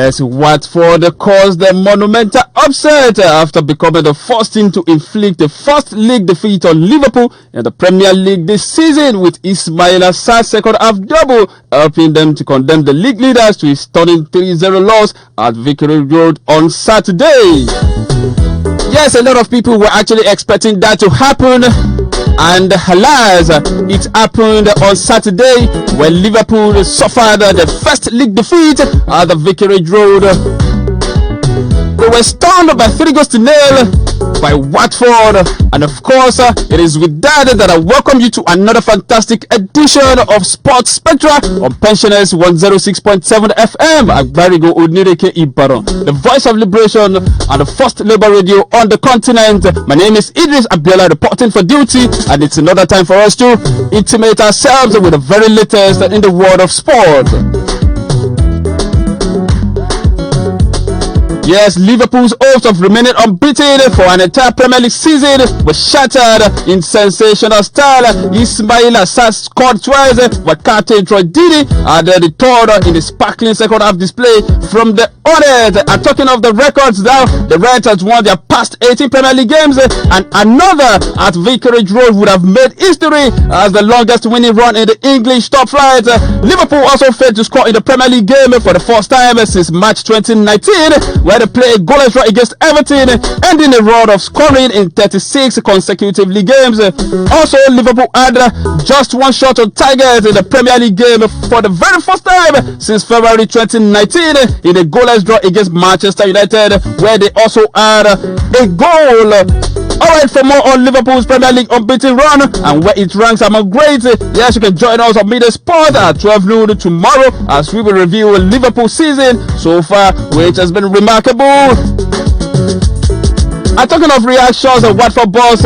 Yes, Watford caused the monumental upset after becoming the first team to inflict the first league defeat on Liverpool in the Premier League this season, with Ismail Assar's second half double helping them to condemn the league leaders to a stunning 3-0 loss at Vicarage Road on Saturday. Yes, a lot of people were actually expecting that to happen, and alas, it happened on Saturday when Liverpool suffered the first league defeat at the Vicarage Road. They were stunned by 3-0 by Watford, and of course, it is with that I welcome you to another fantastic edition of Sports Spectra on Pensioners 106.7 FM. Agbarigo Onireke Ibadan, the voice of liberation and the first labor radio on the continent. My name is IDRIS, ABIOLA, reporting for duty, and it's another time for us to intimate ourselves with the very latest in the world of sport. Yes, Liverpool's hopes of remaining unbeaten for an entire Premier League season were shattered in sensational style. Ismail Assar scored twice, while captain Troy Deeney added the third in the sparkling second half display from the Hornets. And talking of the records now, the Reds has won their past 18 Premier League games, and another at Vicarage Road would have made history as the longest winning run in the English top flight. Liverpool also failed to score in the Premier League game for the first time since March 2019, where they played a goalless draw against Everton, ending a run of scoring in 36 consecutive league games. Also, Liverpool had just one shot on target in the Premier League game for the very first time since February 2019 in a goalless draw against Manchester United, where they also had a goal. Alright, for more on Liverpool's Premier League unbeaten run and where it ranks among greats, yes, you can join us on Media Sport at 12 noon tomorrow as we will review Liverpool season so far, which has been remarkable. And talking of reactions, Watford boss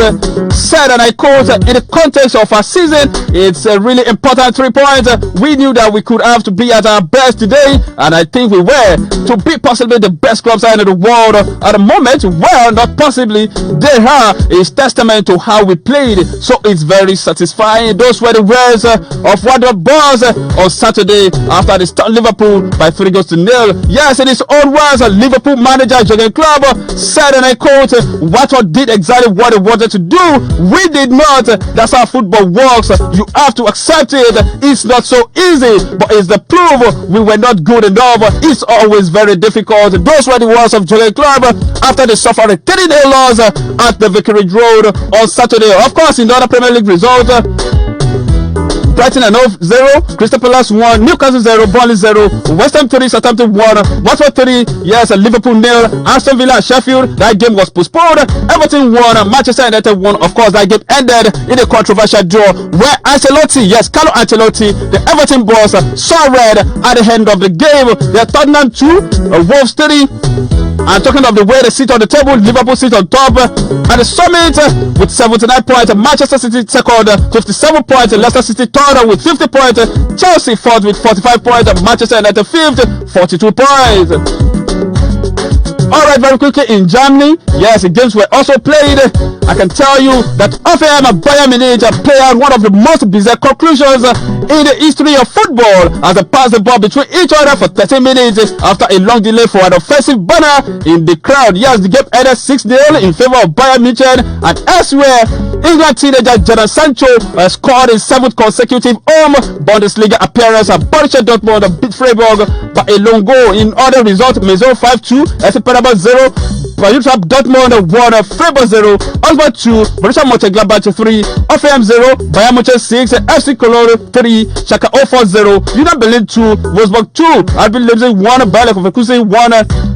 said, and I quote, in the context of our season, it's a really important 3 points. We knew that we could have to be at our best today, and I think we were. To be possibly the best club side in the world at the moment, well, not possibly, they are, is testament to how we played, so it's very satisfying. Those were the words of Watford boss on Saturday after they stunned Liverpool by 3-0. Yes, in his own words, Liverpool manager Jurgen Klopp said, and I quote, Watford did exactly what they wanted to do. We did not. That's how football works. You have to accept it. It's not so easy, but it's the proof we were not good enough. It's always very difficult. Those were the words of Jurgen Klopp after they suffered a 30-day loss at the Vicarage Road on Saturday. Of course, in the other Premier League result, Brighton and Hove 0, Crystal Palace 1, Newcastle 0, Burnley 0, West Ham 3, Southampton 1, Watford 3, yes, Liverpool 0, Aston Villa and Sheffield, that game was postponed, Everton 1, Manchester United 1, of course, that game ended in a controversial draw where Ancelotti, yes, Carlo Ancelotti, the Everton boss, saw red at the end of the game. They're Tottenham 2, Wolves 3, and talking of the way they sit on the table, Liverpool sit on top at the summit with 79 points, Manchester City second, 57 points, Leicester City third with 50 points, Chelsea fourth with 45 points, Manchester United fifth, 42 points. Alright, very quickly in Germany, yes, the games were also played. I can tell you that Hoffenheim and Bayern Munich played one of the most bizarre conclusions in the history of football as they passed the ball between each other for 30 minutes after a long delay for an offensive banner in the crowd. Yes, the game ended 6-0 in favor of Bayern Munich, and elsewhere, England teenager Jadon Sancho scored his 7th consecutive home Bundesliga appearance at Borussia Dortmund beat Freiburg by a lone goal. In other results, Maison 5-2, FC Paderborn 0, Borussia Dortmund 1, Freiburg 0, Augsburg 2, Borussia Mönchengladbach 3, Hoffenheim 0, Bayern Munich 6, FC Cologne 3, Schalke 04 0, Union Berlin 2, Wolfsburg 2, RB Leipzig 1, Bayer Leverkusen 1.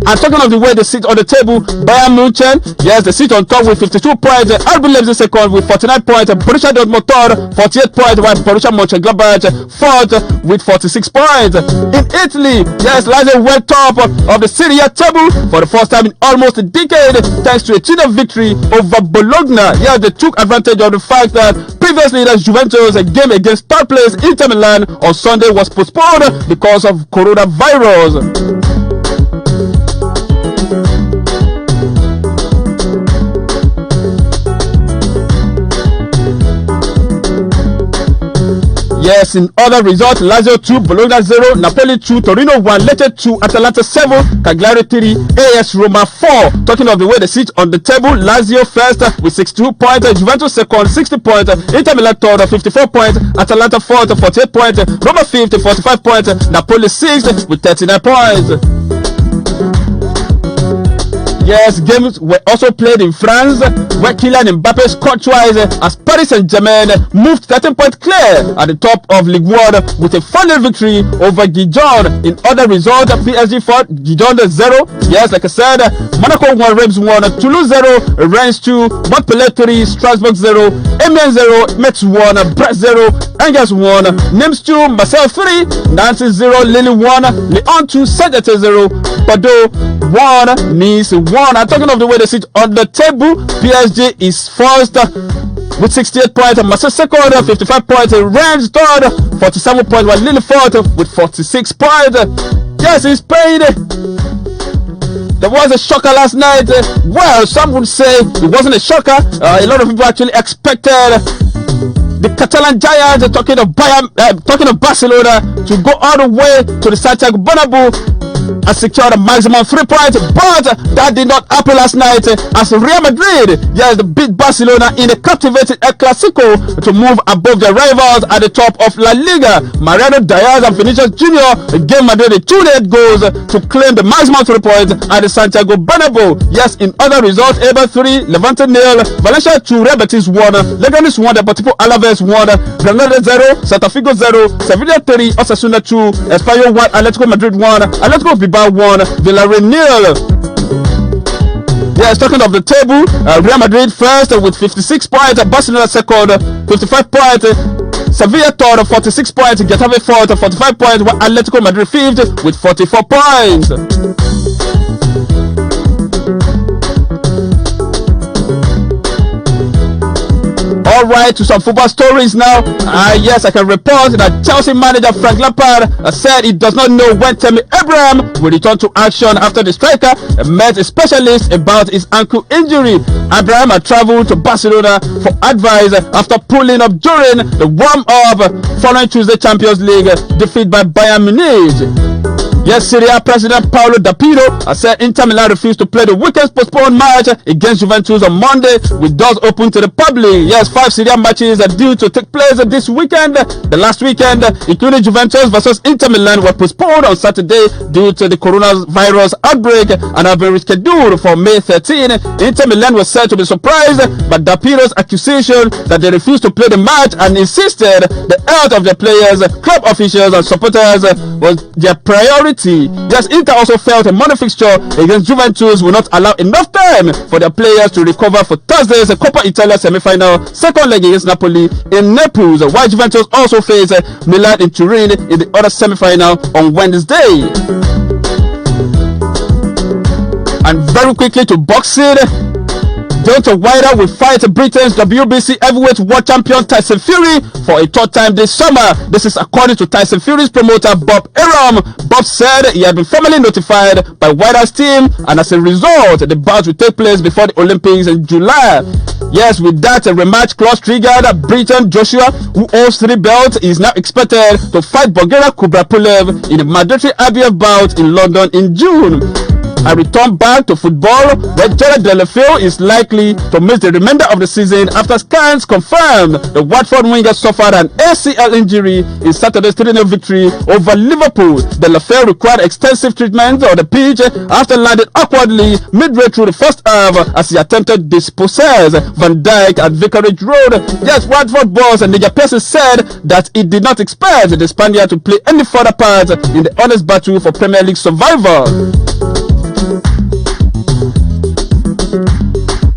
And talking of the way they sit on the table, Bayern Munich, yes, they sit on top with 52 points, RB Leipzig second with 49 points, Borussia Dortmund third, 48 points, while Borussia Mönchengladbach fourth with 46 points. In Italy, yes, Lazio went top of the Serie A table for the first time in almost a decade thanks to a cheated victory over Bologna. Yeah, they took advantage of the fact that previously the Juventus game against third place Inter Milan on Sunday was postponed because of coronavirus. Yes, in other results, Lazio 2, Bologna 0, Napoli 2, Torino 1, Lecce 2, Atalanta 7, Cagliari 3, AS Roma 4. Talking of the way they sit on the table, Lazio first with 62 points, Juventus second 60 points, Inter Milan third 54 points, Atalanta fourth 48 points, Roma fifth 45 points, Napoli sixth with 39 points. Yes, games were also played in France, where Kylian Mbappe scored twice as Paris Saint-Germain moved 13 points clear at the top of Ligue 1 with a final victory over Dijon. In other results, PSG fought Dijon 0. Yes, like I said, Monaco 1, Reims 1, Toulouse 0, Rennes 2, Montpellier 3, Strasbourg 0, Amiens 0, Metz 1, Brest 0, Angers 1, Nimes 2, Marseille 3, Nantes 0, Lille 1, Lyon 2, Saint-Etienne 0, Bordeaux 1, Nice 1. I'm talking of the way they sit on the table. PSG is first with 68 points, Marseille second 55 points, Rennes third 47 points, while Lille fourth with 46 points. Yes, in Spain there was a shocker last night. Well, some would say it wasn't a shocker. A lot of people actually expected the Catalan Giants, talking of Barcelona, to go all the way to the Santiago Bernabeu and secure the maximum 3 points, but that did not happen last night as Real Madrid, yes, beat Barcelona in a captivating El Clasico to move above their rivals at the top of La Liga. Mariano Diaz and Vinicius Jr. gave Madrid the 2 goals to claim the maximum 3 points at the Santiago Bernabeu. Yes, in other results, Eibar 3, Levante 0, Valencia 2, Real Betis 1, Leganes 1, Deportivo Alaves 1, Granada 0, Celta Vigo 0, Sevilla 3, Osasuna 2, Espanyol 1, Atletico Madrid 1, Atletico Bilbao 1, Villarreal 0. Yes, talking of the table, Real Madrid first with 56 points, Barcelona second 55 points, Sevilla third 46 points, Getafe fourth 45 points, while Atletico Madrid fifth with 44 points. Alright, to some football stories now. Yes, I can report that Chelsea manager Frank Lampard said he does not know when Tammy Abraham will return to action after the striker met a specialist about his ankle injury. Abraham had traveled to Barcelona for advice after pulling up during the warm-up following Tuesday Champions League defeat by Bayern Munich. Yes, Serie A President Paolo Di Piero has said Inter Milan refused to play the weekend's postponed match against Juventus on Monday with doors open to the public. Yes, 5 Serie A matches are due to take place this weekend. The last weekend, including Juventus versus Inter Milan, were postponed on Saturday due to the coronavirus outbreak and have been rescheduled for May 13. Inter Milan was said to be surprised by Di Piero's accusation that they refused to play the match and insisted the health of their players, club officials and supporters was their priority. Yes, Inter also felt a Monday fixture against Juventus will not allow enough time for their players to recover for Thursday's Coppa Italia semi-final second leg against Napoli in Naples, while Juventus also face Milan in Turin in the other semi-final on Wednesday. And very quickly to boxing, Deontay Wilder will fight Britain's WBC heavyweight world champion Tyson Fury for a 3rd time this summer. This is according to Tyson Fury's promoter Bob Arum. Bob said he had been formally notified by Wilder's team, and as a result, the bout will take place before the Olympics in July. Yes, with that rematch clause triggered, Britain Joshua, who holds 3 belts, is now expected to fight Bulgarian Kubrapulev in a mandatory IBF bout in London in June. A return back to football, where Jared Delafeu is likely to miss the remainder of the season after scans confirmed the Watford winger suffered an ACL injury in Saturday's 3-0 victory over Liverpool. Delafeu required extensive treatment on the pitch after landing awkwardly midway through the first half as he attempted to dispossess Van Dijk at Vicarage Road. Yes, Watford boss Nigel Pearson said that he did not expect the Spaniard to play any further part in the honest battle for Premier League survival.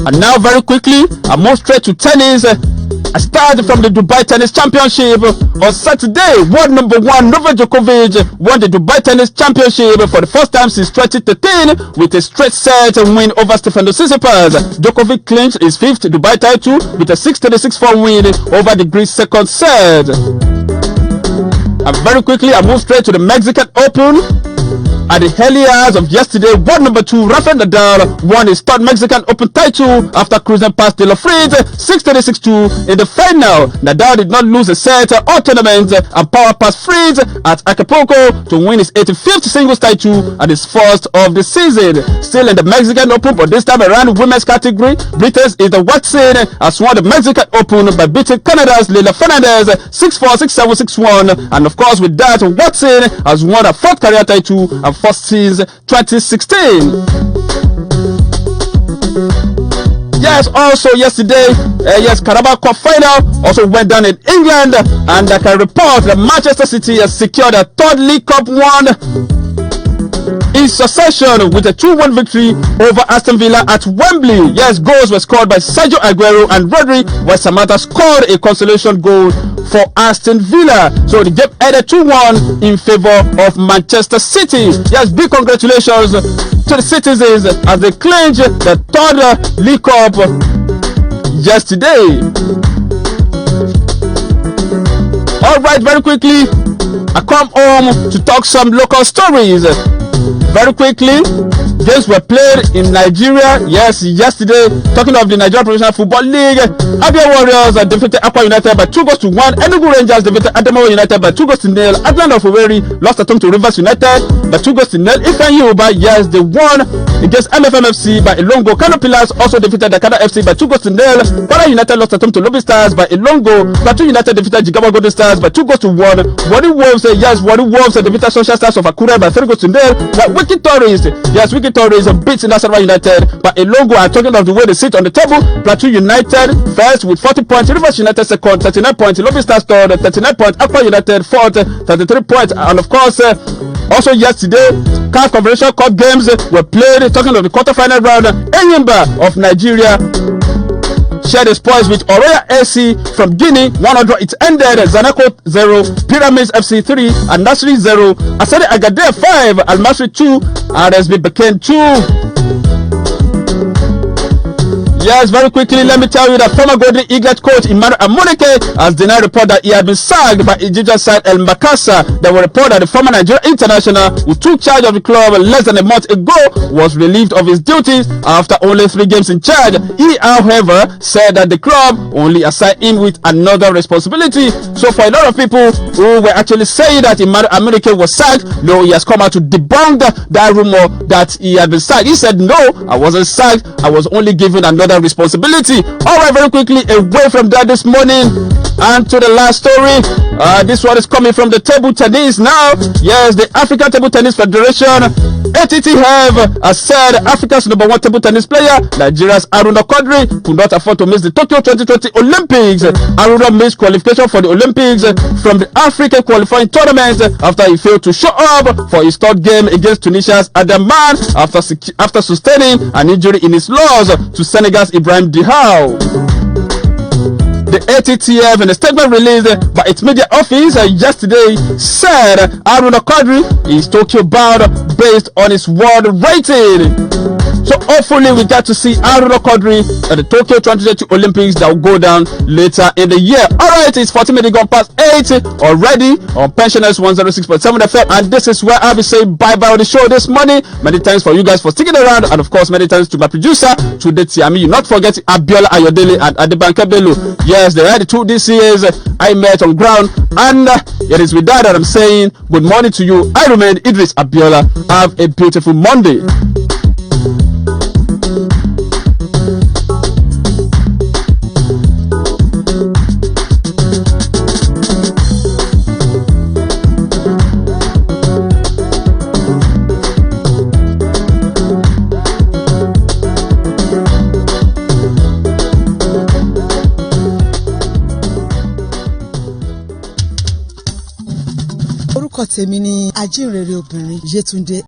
And now very quickly, I move straight to tennis. I started from the Dubai Tennis Championship. On Saturday, world number 1 Novak Djokovic won the Dubai Tennis Championship for the first time since 2013 with a straight set win over Stefanos Tsitsipas. Djokovic clinched his 5th Dubai title with a 6-36-4 win over the Greece second set. And very quickly, I move straight to the Mexican Open. at the early hours of yesterday, world number 2 Rafael Nadal won his third Mexican Open title after cruising past De La Fritz 6-3, 6-2 in the final. Nadal did not lose a set or tournament and power past Fritz at Acapulco to win his 85th singles title and his first of the season. Still in the Mexican Open, but this time around women's category, Britain's is the Watson has won the Mexican Open by beating Canada's Leylah Fernandez 6-4, 6-7, 6-1, and of course with that, Watson has won a fourth career title and first since 2016. Yes, also yesterday, Carabao Cup final also went down in England, and I can report that Manchester City has secured a third League Cup one in succession with a 2-1 victory over Aston Villa at Wembley. Yes, goals were scored by Sergio Aguero and Rodri, while Samantha scored a consolation goal for Aston Villa. So the game ended 2-1 in favor of Manchester City. Yes, big congratulations to the citizens as they clinched the third League Cup yesterday. Alright, very quickly, I come home to talk some local stories. Very quickly, games were played in Nigeria. Yes, yesterday, talking of the Nigeria Professional Football League, ABIOLA Warriors defeated Aqua United by 2-1. Enugu Rangers defeated Adamawa United by 2-0. Atlanta of Owerri lost at home to Rivers United by 2-0. Ifeanyi Uba, yes, they won against MFMFC by a long goal. Kano Pillars also defeated Dakada FC by 2-0. Kwara United lost at home to Lobby Stars by a long goal. Plateau United defeated Jigawa Golden Stars by 2-1. Warri Wolves, yes, Warri Wolves defeated Sunshine Stars of Akure by 3-0. Wiki Tourists, yes, Wiki Tourists beat Nasarawa United by a long goal. I'm talking of the way they sit on the table. Plateau United first with 40 points, Rivers United second, 39 points, Lobby Stars third, 39 points, Aqua United fourth, 33 points, and of course, also yesterday, CAF Confederation Cup games were played. Talking of the quarterfinal round, Enyimba of Nigeria shared his points with Oroya AC from Guinea. 100 it ended. Zanako 0, Pyramids FC 3, and Nasri 0. Asade Agadir 5, Al Masri 2, RSB Bekane 2. Yes, very quickly, let me tell you that former Golden Eaglet coach Emmanuel Amunike has denied report that he had been sacked by Egyptian side El Makassa. There were reports that the former Nigerian international, who took charge of the club less than a month ago, was relieved of his duties after only 3 games in charge. He, however, said that the club only assigned him with another responsibility. So for a lot of people who were actually saying that Emmanuel Amunike was sacked, no, he has come out to debunk that rumor that he had been sacked. He said, no, I wasn't sacked. I was only given another responsibility. Alright, very quickly, away from that this morning and to the last story. This one is coming from the table tennis now. Yes, the African Table Tennis Federation, ATTF, has said Africa's #1 table tennis player, Nigeria's Aruna Quadri, could not afford to miss the Tokyo 2020 Olympics. Aruna missed qualification for the Olympics from the African qualifying tournament after he failed to show up for his third game against Tunisia's Adaman after sustaining an injury in his loss to Senegal's Ibrahim Diaw. The ATTF, in a statement released by its media office yesterday, said Aruna Quadri is Tokyo bound based on his world rating. So hopefully we get to see Aruna Quadri at the Tokyo 2020 Olympics that will go down later in the year. Alright, it's 40 minutes gone past 8 already on Pensioners 106.7 FM, and this is where I'll be saying bye-bye on the show this morning. Many thanks for you guys for sticking around, and of course many thanks to my producer, Today Tiami. You not forget Abiola Ayodele and Adebanke Bello. Yes, they are the 2 DCAs I met on ground, and it is with that I'm saying good morning to you. I remain Idris Abiola. Have a beautiful Monday. Orúkọ tèmi ni Ajínrere obìnrin Yétúndé.